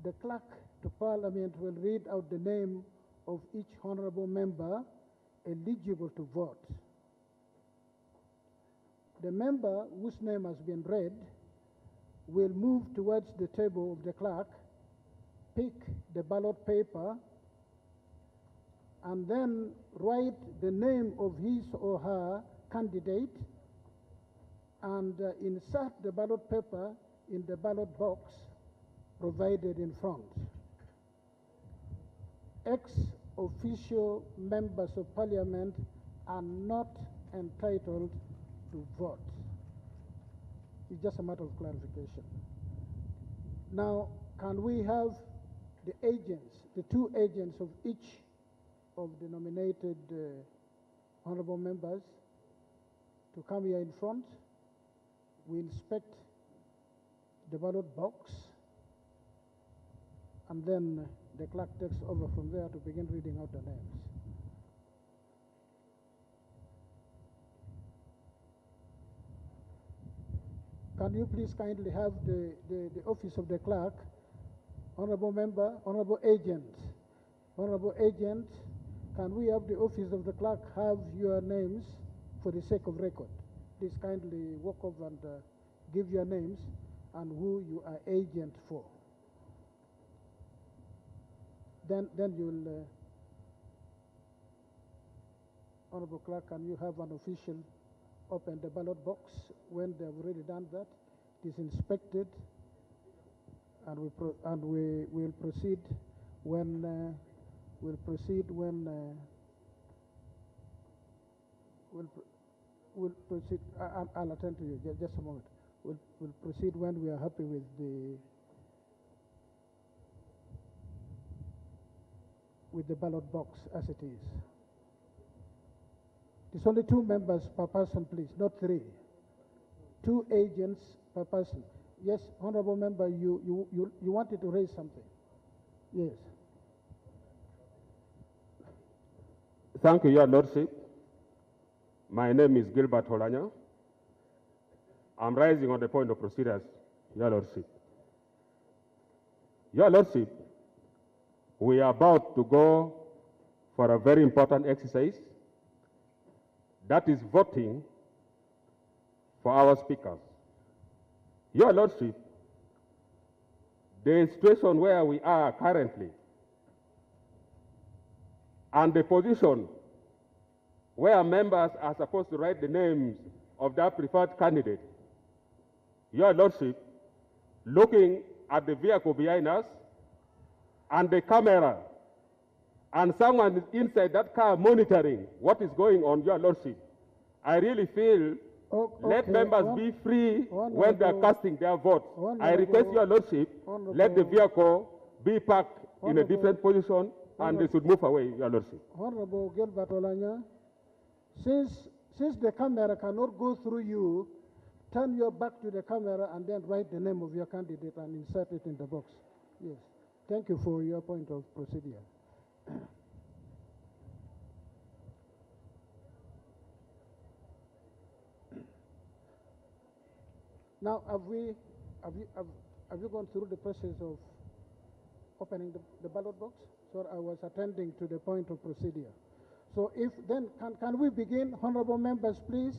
The clerk to Parliament will read out the name of each honorable member eligible to vote. The member whose name has been read will move towards the table of the clerk, pick the ballot paper, and then write the name of his or her candidate and insert the ballot paper in the ballot box provided in front. Ex-officio members of Parliament are not entitled to vote. It's just a matter of clarification. Now, can we have the agents, the 2 agents of each of the nominated honorable members to come here in front? We inspect the ballot box, and then the clerk takes over from there to begin reading out the names. Can you please kindly have the office of the clerk, honorable member, honorable agent, can we have the office of the clerk have your names for the sake of record? Please kindly walk over and give your names and who you are agent for. Then you'll, honorable clerk, can you have an official open the ballot box? When they've already done that, it is inspected, and we will proceed when we'll proceed. I'll attend to you. Just a moment. We'll proceed when we are happy with the ballot box as it is. It's only 2 members per person, please, not 3. 2 agents per person. Yes, honorable member, you wanted to raise something. Yes. Thank you, Your Lordship. My name is Gilbert Oulanyah. I'm rising on the point of procedures, Your Lordship. Your Lordship, we are about to go for a very important exercise. That is voting for our speakers. Your Lordship, the situation where we are currently and the position where members are supposed to write the names of their preferred candidate. Your Lordship, looking at the vehicle behind us, and the camera, and someone is inside that car monitoring what is going on, Your Lordship, I really feel let members be free when they are casting their votes. I request Your Lordship, let the vehicle be parked in a different position and they should move away, Your Lordship. Honorable Gilbert Olanya, since the camera cannot go through you, turn your back to the camera and then write the name of your candidate and insert it in the box. Yes. Thank you for your point of procedure. Now, have you gone through the process of opening the ballot box? So I was attending to the point of procedure. So if then, can we begin? Honorable members, please.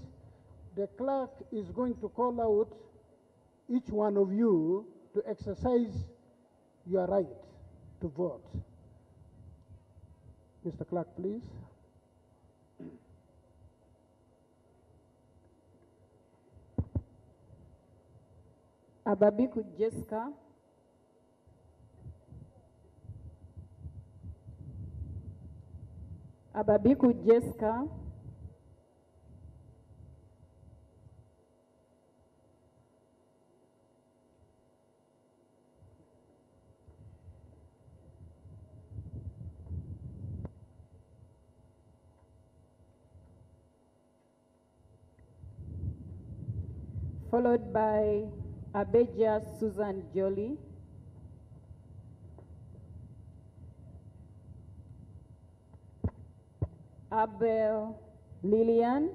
The clerk is going to call out each one of you to exercise your right to vote. Mr. Clerk, please. Ababiku Jessica. Ababiku Jessica. Followed by Abeja Susan Jolie. Abel Lillian.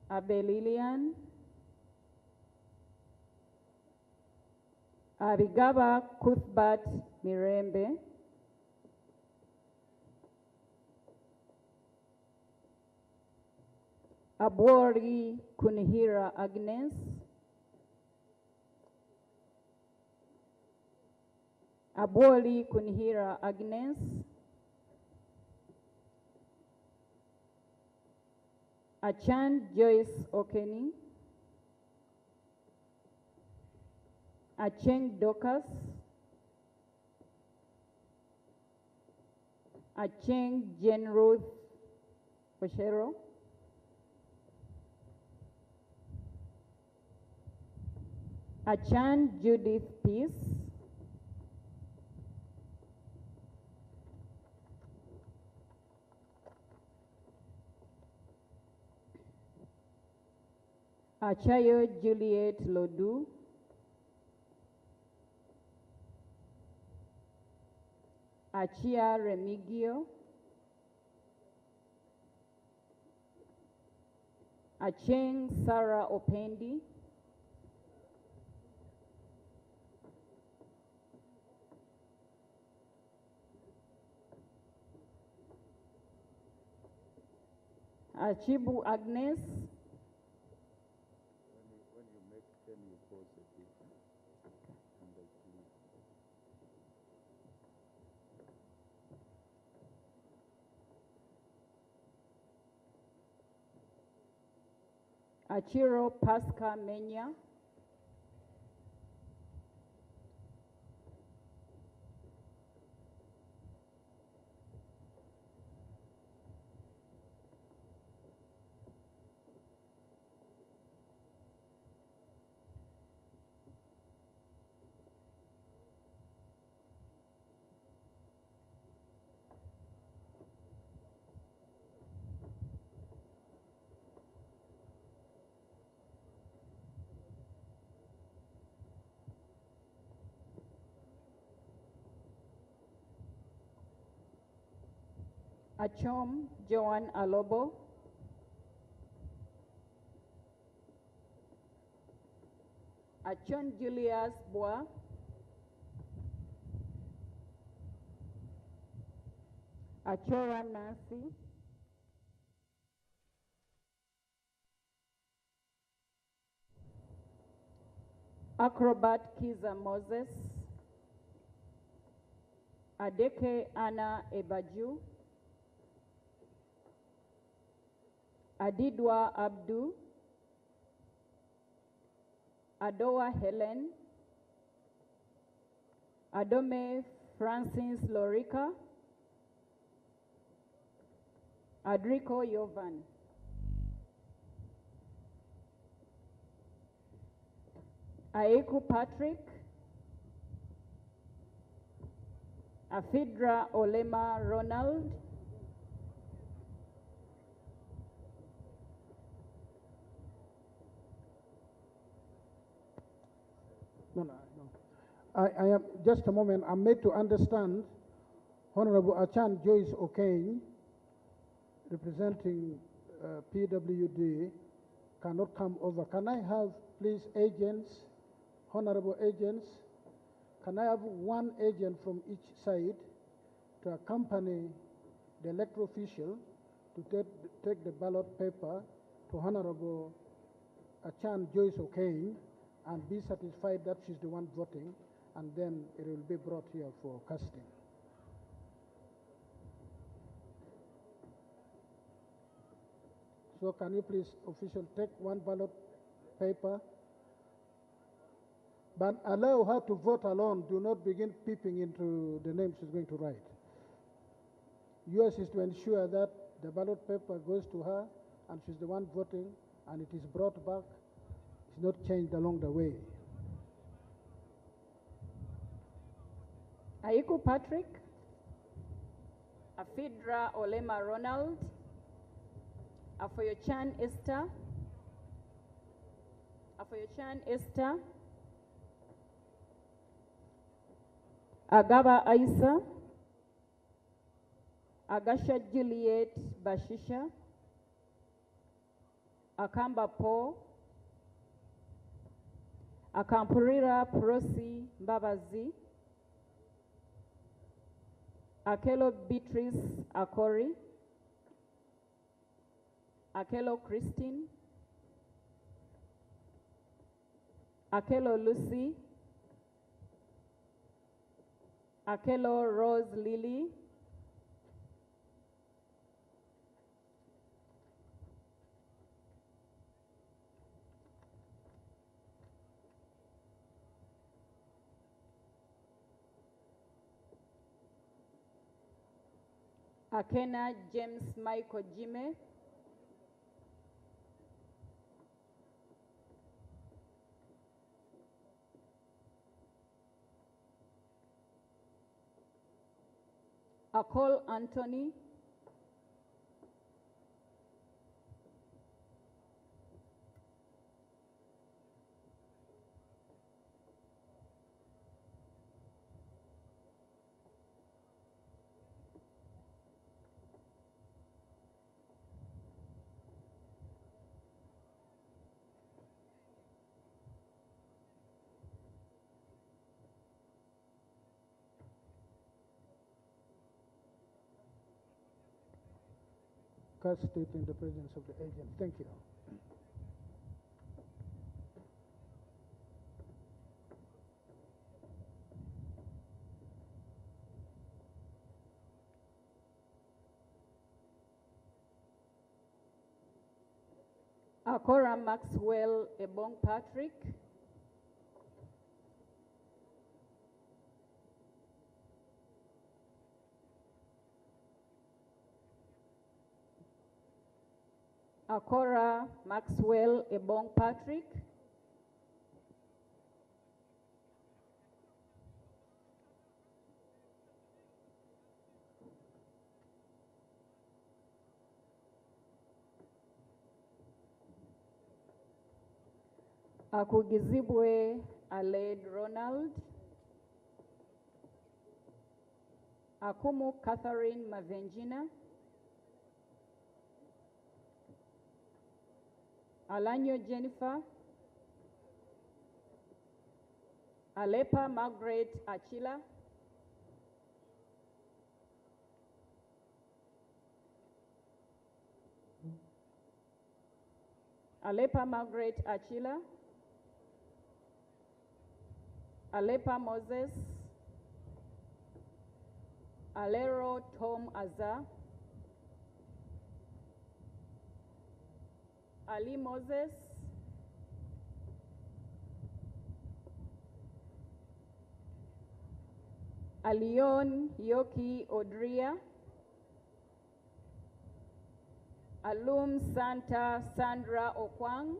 Abel Lillian. Abigaba Cuthbert Mirembe. Abori Kunihira Agnes. Abori Kunihira Agnes. Achan Joyce Okeni. Acheng Dokas. Acheng Jen Ruth Oshero. Achan Judith Peace. Achayo Juliet Lodu. Achia Remigio. Acheng Sarah Opendi. Achibu Agnes. When you make 10, you pause a bit. Achiro Pasca Menya. Achom Joan Alobo. Achon Julius Bois. Achora Nancy. Acrobat Kiza Moses. Adeke Anna Ebaju. Adidwa Abdu. Adoa Helen. Adome Francis Lorica, Adrico Yovan, Aeku Patrick, Afidra Olema Ronald, No. I am, just a moment, I'm made to understand Honorable Achan Joyce O'Kane, representing PWD, cannot come over. Can I have, please, agents, honorable agents, can I have one agent from each side to accompany the electoral official to take the ballot paper to Honorable Achan Joyce O'Kane and be satisfied that she's the one voting, and then it will be brought here for casting. So can you please, official, take one ballot paper, but allow her to vote alone. Do not begin peeping into the name she's going to write. Yours is to ensure that the ballot paper goes to her and she's the one voting, and it is brought back. It's not changed along the way. Aiku Patrick, Afidra Olema Ronald, Afoyochan Esther, Agaba Aisa, Agasha Juliet Bashisha, Akamba Po, Akampurira Prosi Mbabazi, Akelo Beatrice Akori, Akelo Christine, Akelo Lucy, Akelo Rose Lily, Akena James Michael Jime, Akol Anthony, Cast it in the presence of the agent. Thank you. Akora Maxwell Ebong Patrick, Akora Maxwell Ebong Patrick, Akugizibwe Aled Ronald, Akumu Catherine Mavenjina, Alanyo Jennifer, Alepa Margaret Achila, Alepa Margaret Achila, Alepa Moses, Alero Tom Azar, Ali Moses, Alion Yoki Odria, Alum Santa Sandra Okwang,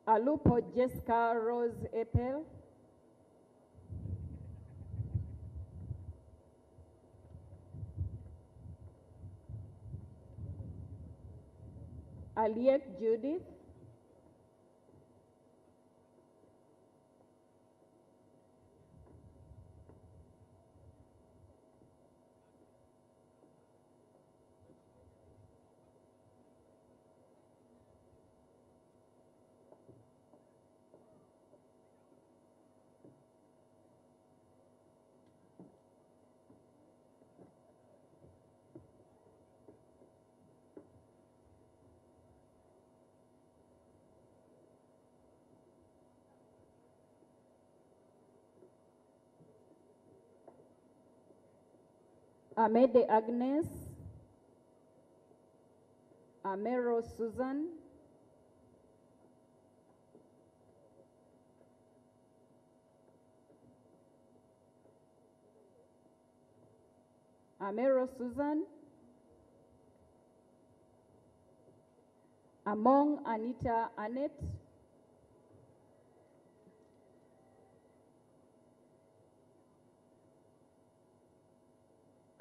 Alupo Jessica Rose Epel, Aliek Judith, Amede Agnes, Amero Susan, Amero Susan, Among Anita Annette,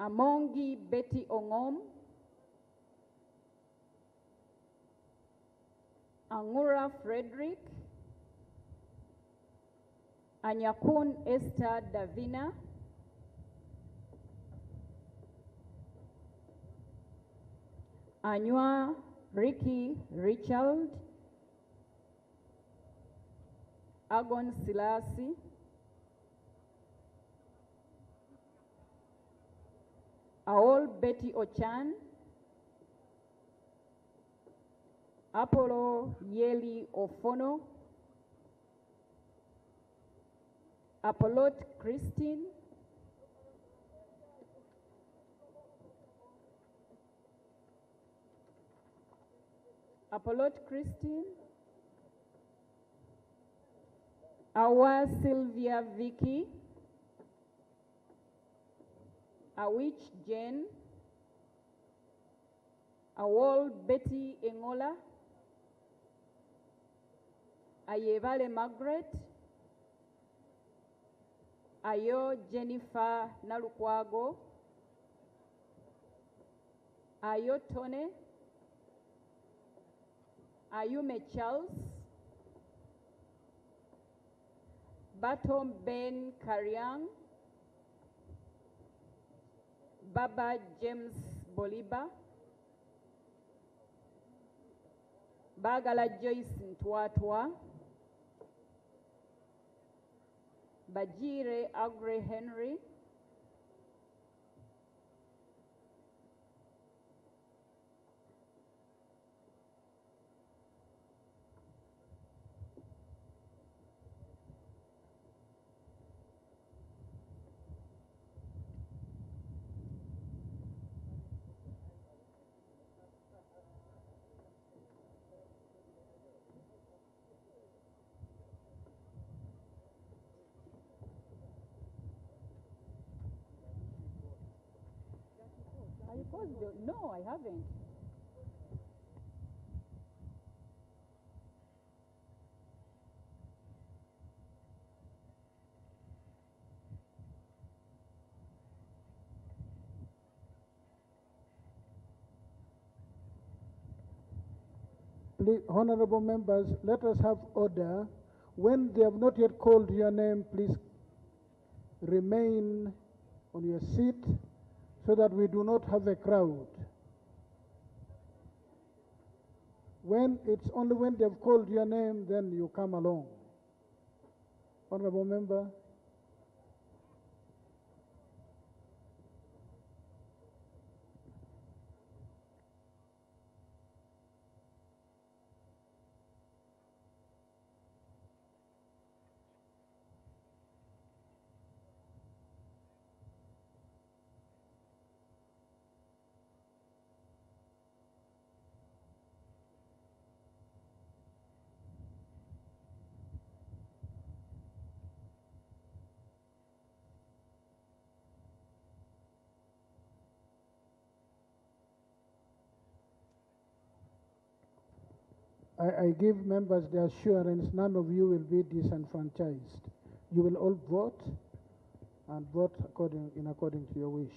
Amongi Betty Ongom, Angura Frederick, Anyakun Esther Davina, Anywa Ricky Richard, Agon Silasi, Aol Betty Ochan, Apollo Yeli Ofono, Apollot Christine, Apollot Christine, Awa Sylvia Vicky, Awich Jane, Awol Betty Engola, Ayevale Margaret, Ayo Jennifer Nalukwago, Ayo Tone, Ayume Charles, Batom Ben Karyang, Baba James Boliba, Bagala Joyce Ntwatwa, Bajire Agre Henry, No, I haven't. Please, honorable members, let us have order. When they have not yet called your name, please remain on your seat so that we do not have a crowd. It's only when they've called your name, then you come along. Honorable member. I give members the assurance none of you will be disenfranchised. You will all vote and vote according to your wish.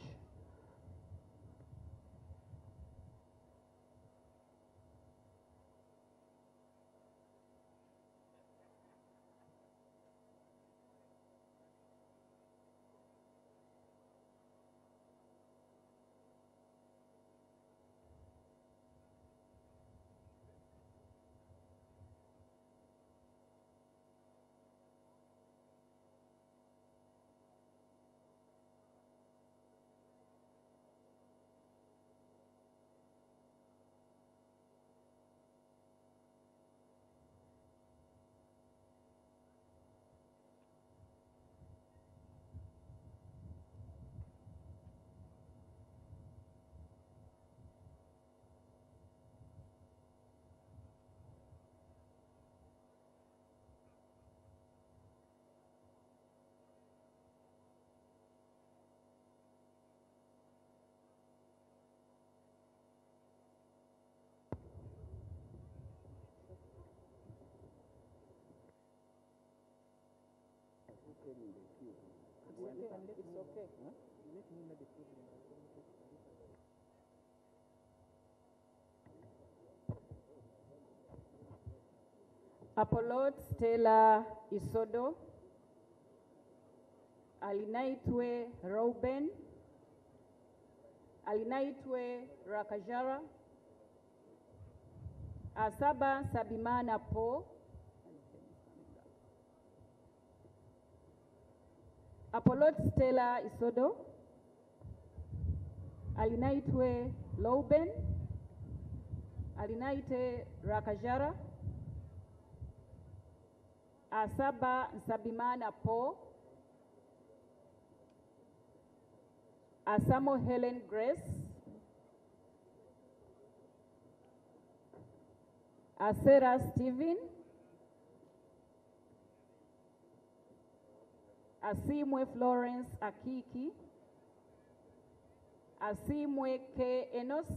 It's okay. Apollo Stella Isodo, Alinaitwe Reuben, Alinaitwe Rakajara, Asaba Sabimana Po, Apollo Stella Isodo, Alinaitwe Reuben, Alinaite Rakajara, Asaba Sabimana Po, Asamo Helen Grace, Asera Stephen, Asimwe Florence Akiki, Asimwe K. Enos,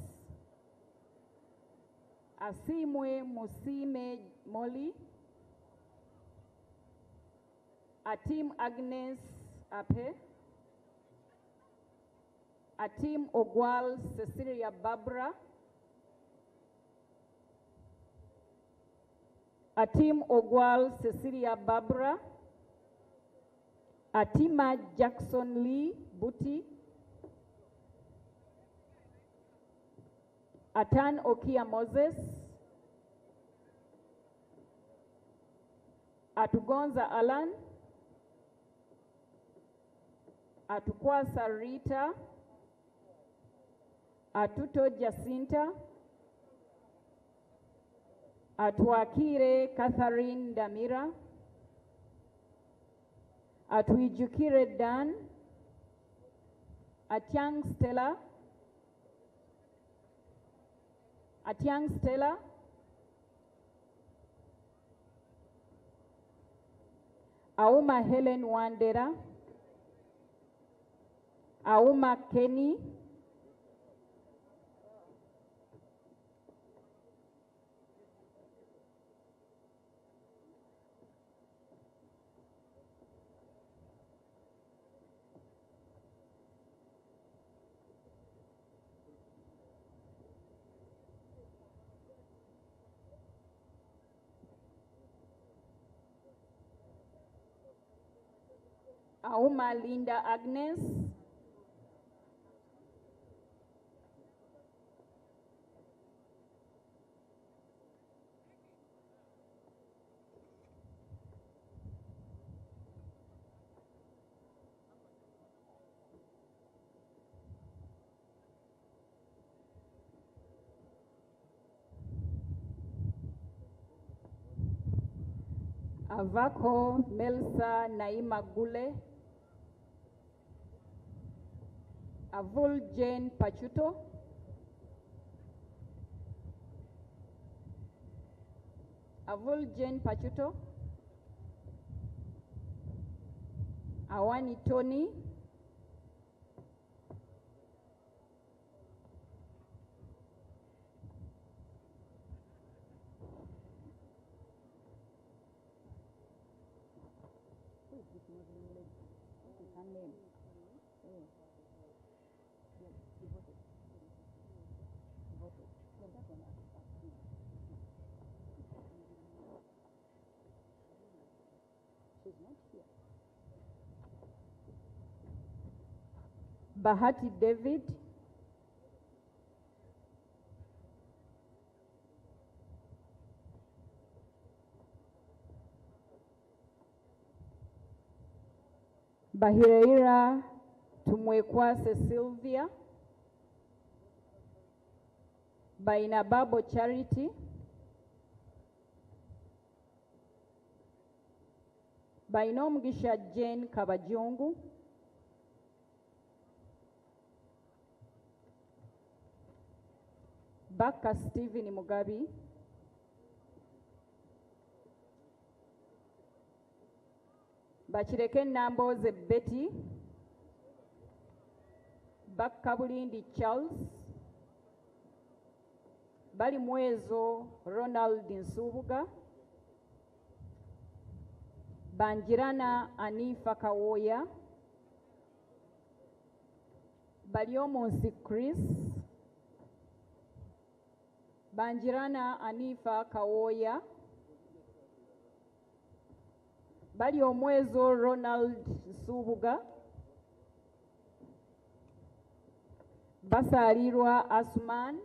Asimwe Musime Molly, Atim Agnes Ape, Atim Ogwal Cecilia Barbara, Atim Ogwal Cecilia Barbara, Atima Jackson Lee Buti, Atan Okia Moses, Atugonza Alan, Atukwasa Rita, Atuto Jacinta, Atuakire Catherine Damira, Atuijukire Dan, Atiang Stella, Auma Helen Wandera, Auma Kenny, Auma Linda Agnes, Avako Melsa Naima Gule, Avul Jane Pachuto, Awani Tony, name. Bahati David. Bahireira Tumwekwase Sylvia. Bainababo Charity. Bainomugisha Jane Kabajungu. Baka Stephen Mugabi. Bachireke Namboze Betty. Baka Bulindi Charles. Bali Mwezo Ronald Nsubuga. Banjirana Anifa Kawoya. Baliomonsi Chris. Banjirana Anifa Kawoya. Baliomwezo Ronald Nsubuga. Basalirwa Asman.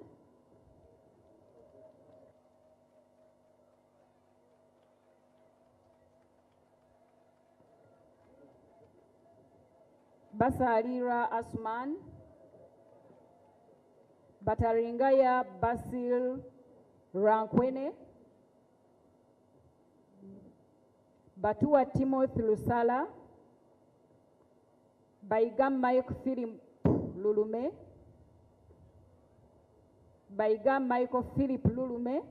Basalira Asman. Bataringaya Basil Rankwene. Batua Timothy Lusala. Baiga Mike Philip Lulume. Baiga Michael Philip Lulume.